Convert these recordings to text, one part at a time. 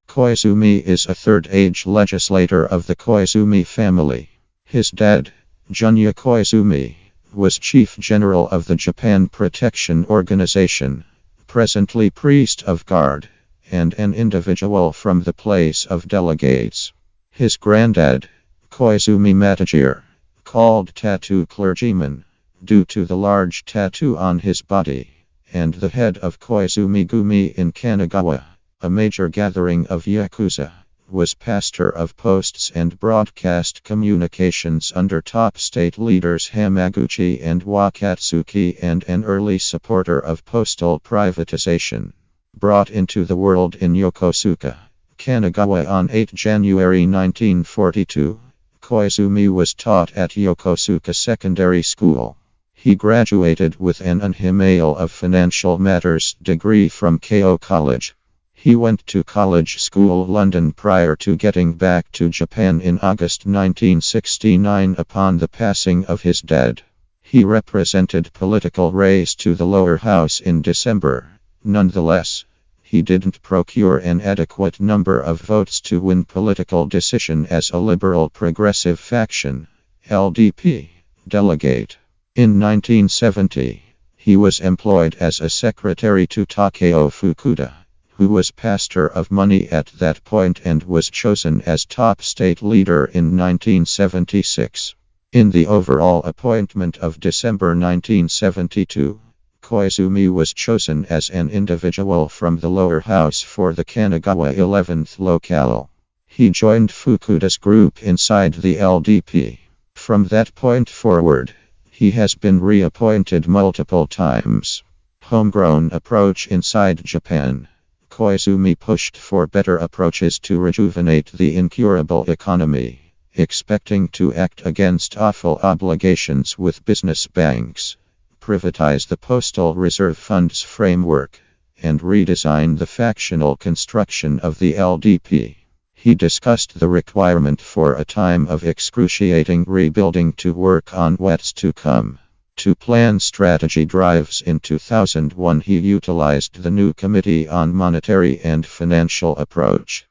Koizumi is a third-age legislator of the Koizumi family. His dad, Jun'ya Koizumi, was Chief General of the Japan Protection Organization, presently Priest of Guard, and an individual from the Place of Delegates. His granddad, Koizumi Matajirō, called tattoo Clergyman, due to the large tattoo on his body, and the head of Koizumi Gumi in Kanagawa, a major gathering of yakuza, was pastor of posts and broadcast communications under top state leaders Hamaguchi and Wakatsuki and an early supporter of postal privatization. Brought into the world in Yokosuka, Kanagawa on 8 January 1942, Koizumi was taught at Yokosuka Secondary School. He graduated with an MA of Financial Matters degree from Keio College. He went to college school London prior to getting back to Japan in August 1969 upon the passing of his dad. He represented political race to the lower house in December. Nonetheless, he didn't procure an adequate number of votes to win political decision as a liberal progressive faction, LDP, delegate. In 1970, he was employed as a secretary to Takeo Fukuda, who was pastor of money at that point and was chosen as top state leader in 1976. In the overall appointment of December 1972, Koizumi was chosen as an individual from the lower house for the Kanagawa 11th locale. He joined Fukuda's group inside the LDP. From that point forward, he has been reappointed multiple times. Homegrown approach inside Japan. Koizumi pushed for better approaches to rejuvenate the incurable economy, expecting to act against awful obligations with business banks, privatize the Postal Reserve Fund's framework, and redesign the factional construction of the LDP. He discussed the requirement for a time of excruciating rebuilding to work on what's to come. To plan strategy drives in 2001, he utilized the new Committee on Monetary and Financial Approach.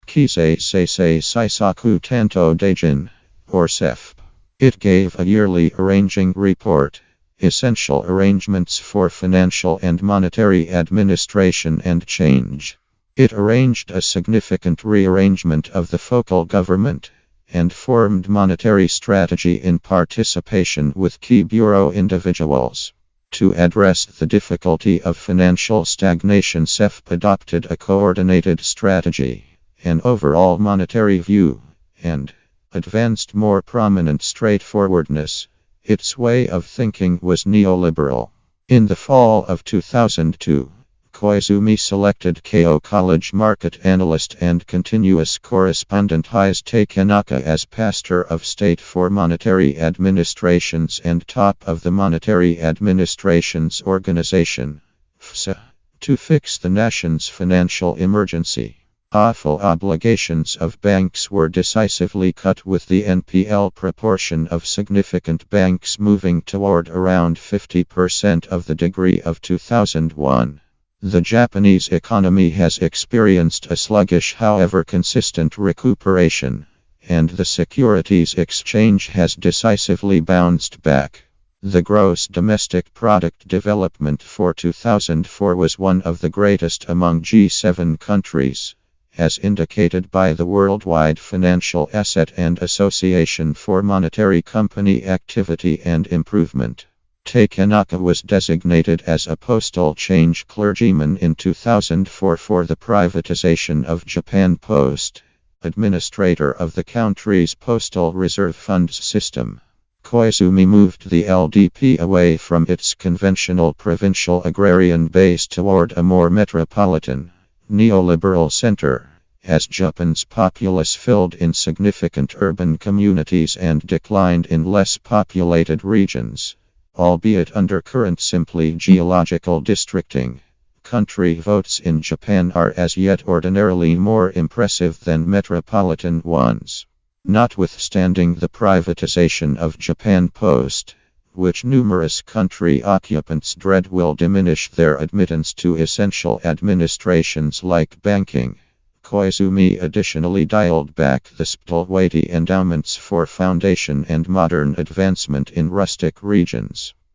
Kisei Seisei Saisaku Tanto Daijin, or SEF. It gave a yearly arranging report, Essential Arrangements for Financial and Monetary Administration and Change. It arranged a significant rearrangement of the focal government, and formed monetary strategy in participation with key bureau individuals. To address the difficulty of financial stagnation, SEF adopted a coordinated strategy, an overall monetary view, and advanced more prominent straightforwardness. Its way of thinking was neoliberal. In the fall of 2002, Koizumi selected Keio College market analyst and continuous correspondent Hise Tanaka as pastor of State for Monetary Administrations and top of the Monetary Administrations Organization, FSA, to fix the nation's financial emergency. Awful obligations of banks were decisively cut, with the NPL proportion of significant banks moving toward around 50% of the degree of 2001. The Japanese economy has experienced a sluggish however consistent recuperation, and the securities exchange has decisively bounced back. The gross domestic product development for 2004 was one of the greatest among G7 countries, as indicated by the Worldwide Financial Asset and Association for Monetary Company Activity and Improvement. Tanaka was designated as a postal change clergyman in 2004 for the privatization of Japan Post, administrator of the country's Postal Reserve Funds system. Koizumi moved the LDP away from its conventional provincial agrarian base toward a more metropolitan, neoliberal center, as Japan's populace filled in significant urban communities and declined in less populated regions. Albeit under current simply geological districting, country votes in Japan are as yet ordinarily more impressive than metropolitan ones. Notwithstanding the privatization of Japan Post, which numerous country occupants dread will diminish their admittance to essential administrations like banking, Koizumi additionally dialed back the weighty endowments for foundation and modern advancement in rustic regions.